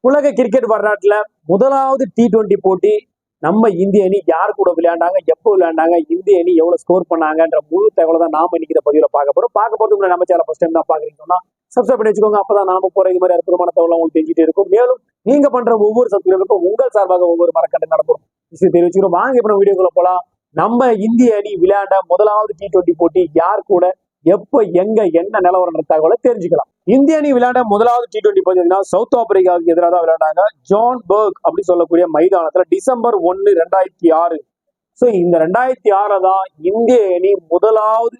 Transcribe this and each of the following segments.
உலக கிரிக்கெட் வரலாற்றுல முதலாவது T20 போட்டி நம்ம இந்திய அணி யார் கூட விளையாண்டாங்க, எப்போ விளையாண்டாங்க, இந்திய அணி எவ்வளவு ஸ்கோர் பண்ணாங்கன்ற முழு தகவலை தான் நாம இன்னைக்கு பதிவுல பார்க்க போறதுக்கு நம்ம சேனல் ஃபர்ஸ்ட் டைம் தான் பாக்குறீங்கன்னா சப்ஸ்கிரைப் பண்ணி வச்சுக்கோங்க. அப்பதான் நாம போற இது மாதிரி அற்புதமான தகவல் உங்களுக்கு தெரிஞ்சுட்டே இருக்கும். மேலும் நீங்க பண்ற ஒவ்வொரு சப்ஸ்கிரைபருக்கும் உங்கள் சார்பாக ஒவ்வொரு மரக்கட்டை நடக்கும் விஷயம் தெரிவிச்சுக்கிறோம். வாங்க இப்ப வீடியோக்குள்ள போலாம். நம்ம இந்திய அணி விளையாண்ட முதலாவது T20 போட்டி யார் கூட, எப்ப, எங்க, என்ன நிலவரம் தகவலை தெரிஞ்சுக்கலாம். இந்திய அணி விளையாண்ட முதலாவது T20 பார்த்தீங்கன்னா சவுத் ஆப்பிரிக்காவுக்கு எதிராக தான் விளையாண்டாங்க. ஜோன்பர்க் அப்படின்னு சொல்லக்கூடிய மைதானத்துல டிசம்பர் 1, 2006. ஸோ இந்த 2006 தான் இந்திய அணி முதலாவது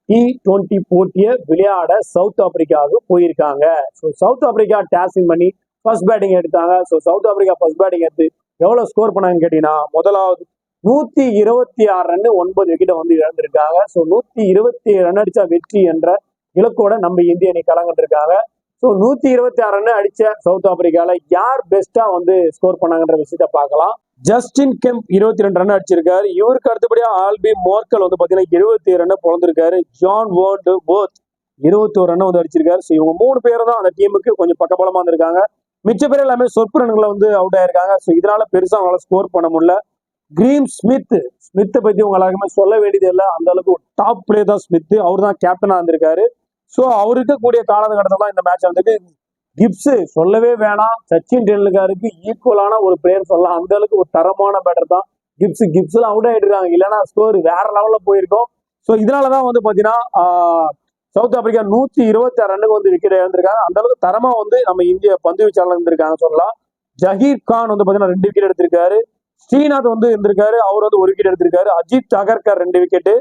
T20 போட்டியை விளையாட சவுத் ஆப்பிரிக்காவுக்கு போயிருக்காங்க. ஸோ சவுத் ஆப்பிரிக்கா டாஸிங் பண்ணி ஃபர்ஸ்ட் பேட்டிங் எடுத்தாங்க. So south Africa first batting எடுத்து எவ்வளவு ஸ்கோர் பண்ணாங்கன்னு கேட்டீங்கன்னா, முதலாவது 126 ரன் 9 விக்கெட்டை வந்து இழந்திருக்காங்க. ஸோ 127 ரன் அடிச்சா வெற்றி என்ற இலக்கோட நம்ம இந்திய அணி கலங்கிட்டு. ஸோ 126 ரன் அடிச்ச சவுத் ஆப்பிரிக்கால யார் பெஸ்டா வந்து ஸ்கோர் பண்ணாங்கன்ற விஷயத்த பார்க்கலாம். ஜஸ்டின் கெம்ப் 22 ரன் அடிச்சிருக்காரு. இவருக்கு அடுத்தபடியா ஆல்பி மோர்க்கல் வந்து பாத்தீங்கன்னா 27 ரன் பிறந்திருக்காரு. ஜான் வேர்ல்டு போத் 21 ரன் வந்து அடிச்சிருக்காரு. ஸோ இவங்க 3 பேரும் தான் அந்த டீமுக்கு கொஞ்சம் பக்கபலமா இருந்திருக்காங்க. மிச்ச பேர் எல்லாமே சொற்ப ரன்களை வந்து அவுட் ஆயிருக்காங்க. ஸோ இதனால பெருசா அவங்களால ஸ்கோர் பண்ண முடியல. கிரீம் ஸ்மித்தை பத்தி உங்க எல்லாருக்குமே சொல்ல வேண்டியது இல்லை. அந்த அளவுக்கு ஒரு டாப் பிளேயர் தான் ஸ்மித். அவர் தான் கேப்டனா இருந்திருக்காரு. ஸோ அவர் இருக்கக்கூடிய காலகட்டத்தில் தான் இந்த மேட்ச் வந்துட்டு கிப்ஸ் சொல்லவே வேணாம். சச்சின் டெண்டுல்கருக்கு ஈக்குவலான ஒரு பிளேயர் சொல்லலாம். அந்த அளவுக்கு ஒரு தரமான பேட்டர் தான் கிப்ஸ் எல்லாம் அவுட் ஆயிட்டு இல்லைன்னா ஸ்கோர் வேற லெவல்ல போயிருக்கும். ஸோ இதனாலதான் வந்து பாத்தீங்கன்னா சவுத் ஆப்பிரிக்கா 126 ரன்னுக்கு வந்து விக்கெட் இழந்திருக்காங்க. அந்த அளவுக்கு தரமா வந்து நம்ம இந்திய பந்து வீச்சாளர் இருந்திருக்காங்க சொல்லலாம். ஜஹீர் கான் வந்து பாத்தீங்கன்னா 2 விக்கெட் எடுத்திருக்காரு. ஸ்ரீநாத் வந்து இருந்திருக்காரு, அவர் வந்து 1 விக்கெட் எடுத்திருக்காரு. அஜித் அகர்கர் 2 விக்கெட்.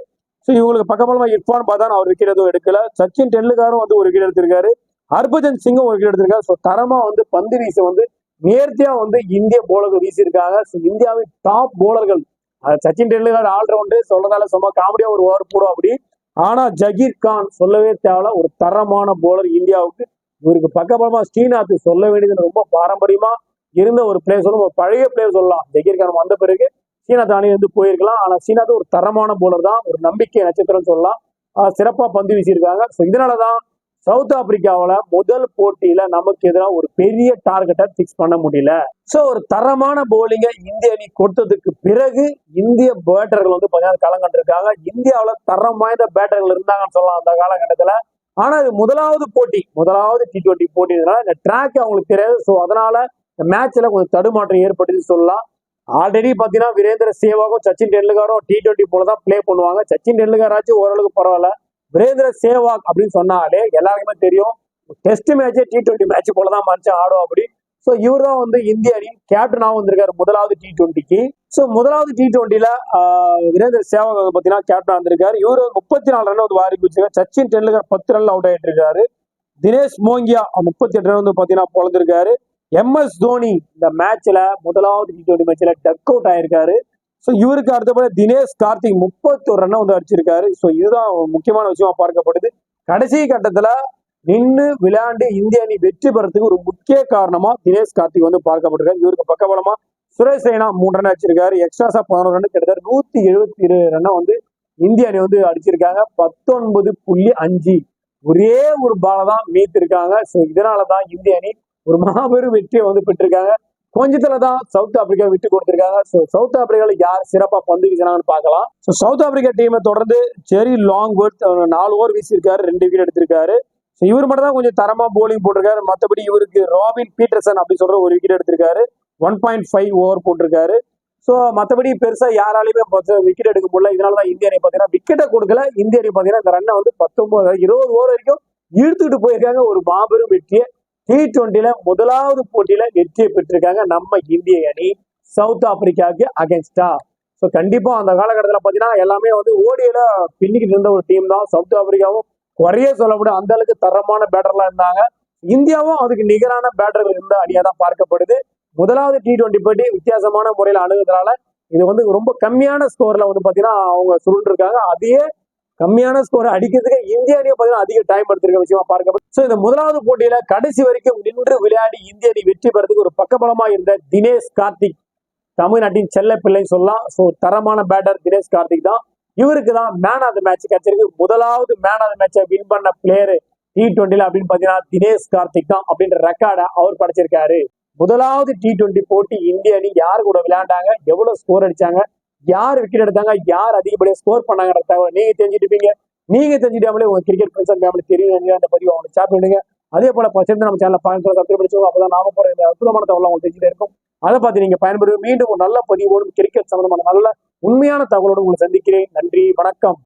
ஸோ இவங்களுக்கு பக்கபலமா இர்ஃபான் பதான் அவர் விக்கெட் எதுவும் எடுக்கல. சச்சின் டெண்டுல்கரும் வந்து 1 விக்கெட் எடுத்திருக்காரு. ஹர்பஜன் சிங்கும் 1 விக்கெட் எடுத்திருக்காரு. ஸோ தரமா வந்து பந்து வீச வந்து நேர்த்தியா வந்து இந்திய போலர்கள் வீசியிருக்காங்க. ஸோ இந்தியாவின் டாப் போலர்கள் சச்சின் டெண்டுல்கர் ஆல்ரவுண்டு சொல்றதால சும்மா காமெடியா ஒரு ஓவர் போடும் அப்படி. ஆனா ஜகீர் கான் சொல்லவே தேவையில்ல, ஒரு தரமான போலர் இந்தியாவுக்கு. இவருக்கு பக்கபலமா ஸ்ரீநாத் சொல்ல வேண்டியது ரொம்ப பாரம்பரியமா இருந்த ஒரு பிளேயர் சொல்லணும், ஒரு பழைய பிளேயர் சொல்லலாம். ஜகீர் கான் வந்த பிறகு ஸ்ரீநாத் அணி வந்து போயிருக்கலாம். ஆனா ஸ்ரீநாத் ஒரு தரமான போலர் தான், ஒரு நம்பிக்கை நட்சத்திரம் சொல்லலாம். சிறப்பா பந்து வீசியிருக்காங்க. ஸோ இதனாலதான் சவுத் ஆப்பிரிக்காவில முதல் போட்டியில நமக்கு எதிராக ஒரு பெரிய டார்கெட்டை பிக்ஸ் பண்ண முடியல. ஸோ ஒரு தரமான போலிங்கை இந்திய அணி கொடுத்ததுக்கு பிறகு இந்திய பேட்டர்கள் வந்து கொஞ்சம் கலங்கண்டிருக்காங்க. இந்தியாவில தரம் வாய்ந்த பேட்டர்கள் இருந்தாங்கன்னு சொல்லலாம் அந்த காலகட்டத்துல. ஆனா இது முதலாவது T20 போட்டினால இந்த ட்ராக் அவங்களுக்கு தெரியாது. ஸோ அதனால இந்த மேட்ச்ல கொஞ்சம் தடுமாற்றம் ஏற்பட்டுன்னு சொல்லலாம். ஆல்ரெடி பாத்தீங்கன்னா வீரேந்திர சேவாகும் சச்சின் டெண்டுல்கரும் T20 போலதான் பிளே பண்ணுவாங்க. சச்சின் டெண்டுல்கராச்சும் ஓரளவுக்கு பரவாயில்ல. வீரேந்திர சேவாக் அப்படின்னு சொன்னாலே எல்லாருக்குமே தெரியும், டெஸ்ட் மேட்சே T20 மேட்ச் போலதான் மனுஷன் ஆடும் அப்படி. ஸோ இவர் தான் வந்து இந்திய அணி கேப்டனாகவும் வந்திருக்காரு முதலாவது T20க்கு. ஸோ முதலாவது T20ல வீரேந்திர சேவாக் வந்து பாத்தீங்கன்னா கேப்டன் வந்திருக்காரு. இவரு 34 ரன் வந்து வாரி குடிச்சிருக்காரு. சச்சின் டெண்டுல்கர் 10 ரன்ல அவுட் ஆயிட்டு இருக்காரு. தினேஷ் மோங்கியா 38 ரன் வந்து பாத்தீங்கன்னா பொழந்திருக்காரு. MS தோனி இந்த மேட்ச்ல முதலாவது T20 மேட்ச்ல டக் அவுட் ஆயிருக்காரு. ஸோ இவருக்கு அடுத்தபடி தினேஷ் கார்த்திக் 31 ரன் வந்து அடிச்சிருக்காரு. ஸோ இதுதான் முக்கியமான விஷயமா பார்க்கப்படுது. கடைசி கட்டத்துல நின்று விளையாண்டு இந்திய அணி வெற்றி பெறத்துக்கு ஒரு முக்கிய காரணமா தினேஷ் கார்த்திக் வந்து பார்க்கப்பட்டிருக்காரு. இவருக்கு பக்கபலமா சுரேஷ் ரெய்னா 3 ரன் அடிச்சிருக்காரு. எக்ஸ்ட்ராஸா 11 ரன் கிட்டத்தட்ட 172 ரன் வந்து இந்திய அணி வந்து அடிச்சிருக்காங்க. 19.5 ஒரே ஒரு பால தான் மீத்திருக்காங்க. ஸோ இதனாலதான் இந்திய அணி ஒரு மாபெரும் வெற்றியை வந்து பெற்றிருக்காங்க. கொஞ்சத்துலதான் சவுத் ஆப்பிரிக்கா விட்டு கொடுத்திருக்காங்க. ஸோ சவுத் ஆப்பிரிக்கால யார் சிறப்பா பந்து வீசினாங்கன்னு பார்க்கலாம். ஸோ சவுத் ஆப்பிரிக்கா டீமை தொடர்ந்து ஜெரி லாங்வுட் 4 ஓவர் வீசியிருக்காரு, 2 விக்கெட் எடுத்திருக்காரு. ஸோ இவர் மட்டும் தான் கொஞ்சம் தரமா போலிங் போட்டிருக்காரு. மற்றபடி இவருக்கு ராபின் பீட்டர்சன் அப்படின்னு சொல்ற 1 விக்கெட் எடுத்திருக்காரு. 1.5 ஓவர் போட்டிருக்காரு. ஸோ மற்றபடி பெருசா யாராலையுமே விக்கெட் எடுக்க முடியல. இதனாலதான் இந்திய அணி பாத்தீங்கன்னா விக்கெட்டை கொடுக்கல. இந்திய அணி பாத்தீங்கன்னா இந்த ரன்னை வந்து 19-20 ஓவர் வரைக்கும் இழுத்துக்கிட்டு போயிருக்காங்க. ஒரு மாபெரும் வெற்றியை T20ல முதலாவது போட்டியில வெற்றியை பெற்றிருக்காங்க நம்ம இந்திய அணி சவுத் ஆப்பிரிக்காவுக்கு அகேன்ஸ்டா. ஸோ கண்டிப்பா அந்த காலகட்டத்தில் பாத்தீங்கன்னா எல்லாமே வந்து ஓடியில பின்னிக்கிட்டு இருந்த ஒரு டீம் தான். சவுத் ஆப்பிரிக்காவும் குறைய சொல்ல முடியாது, அந்த அளவுக்கு தரமான பேட்டர்லாம் இருந்தாங்க. இந்தியாவும் அதுக்கு நிகரான பேட்டர்கள் இருந்த அணியா தான் பார்க்கப்படுது. முதலாவது T20 போட்டி வித்தியாசமான முறையில் அணுகுறதுனால இது வந்து ரொம்ப கம்மியான ஸ்கோர்ல வந்து பாத்தீங்கன்னா அவங்க சுருண்டிருக்காங்க. அதையே கம்மியான ஸ்கோர் அடிக்கிறதுக்கு இந்திய அணியை பாத்தீங்கன்னா அதிக டைம் எடுத்திருக்க விஷயமா பார்க்கப்படும். சோ இந்த முதலாவது போட்டியில கடைசி வரைக்கும் நின்று விளையாடி இந்திய அணி வெற்றி பெறதுக்கு ஒரு பக்கபலமா இருந்த தினேஷ் கார்த்திக் தமிழ்நாட்டின் செல்ல பிள்ளை சொல்லலாம். சோ தரமான பேட்டர் தினேஷ் கார்த்திக் தான். இவருக்கு தான் மேன் ஆஃப் த மேட்ச் கிடைச்சிருக்கு. முதலாவது மேன் ஆஃப் த மேட்சை வின் பண்ண பிளேயர் T20 அப்படின்னு பாத்தீங்கன்னா தினேஷ் கார்த்திக் தான் அப்படின்ற ரெக்கார்டை அவர் படைச்சிருக்காரு. முதலாவது T20 போட்டி இந்திய அணி யார் கூட விளையாண்டாங்க, எவ்வளவு ஸ்கோர் அடிச்சாங்க, யார் விக்கெட் எடுத்தாங்க, யார் அதிகப்படியாக ஸ்கோர் பண்ணாங்கன்ற தகவல் நீங்க தெரிஞ்சுட்டு நீங்க தெரிஞ்சுட்டாமலே உங்க கிரிக்கெட் ஃப்ரெண்ட்ஸ் அண்ட் ஃபேமிலி தெரியும் அந்த பதிவு அவங்களுக்கு ஷேர் பண்ணுங்க. அதே போல பச்சை நம்ம சேனல் பார்த்து சப்ஸ்கிரைப் பண்ணிச்சோம். அப்பதான் நாம போற இந்த அற்புதமான தகவல் உங்களுக்கு தெரிஞ்சுட்டே இருக்கும். அதை பார்த்து நீங்க பயன்பெறும். மீண்டும் ஒரு நல்ல பதிவோடும் கிரிக்கெட் சம்பந்தமான நல்ல உண்மையான தகவலோடு உங்களை சந்திக்கிறேன். நன்றி, வணக்கம்.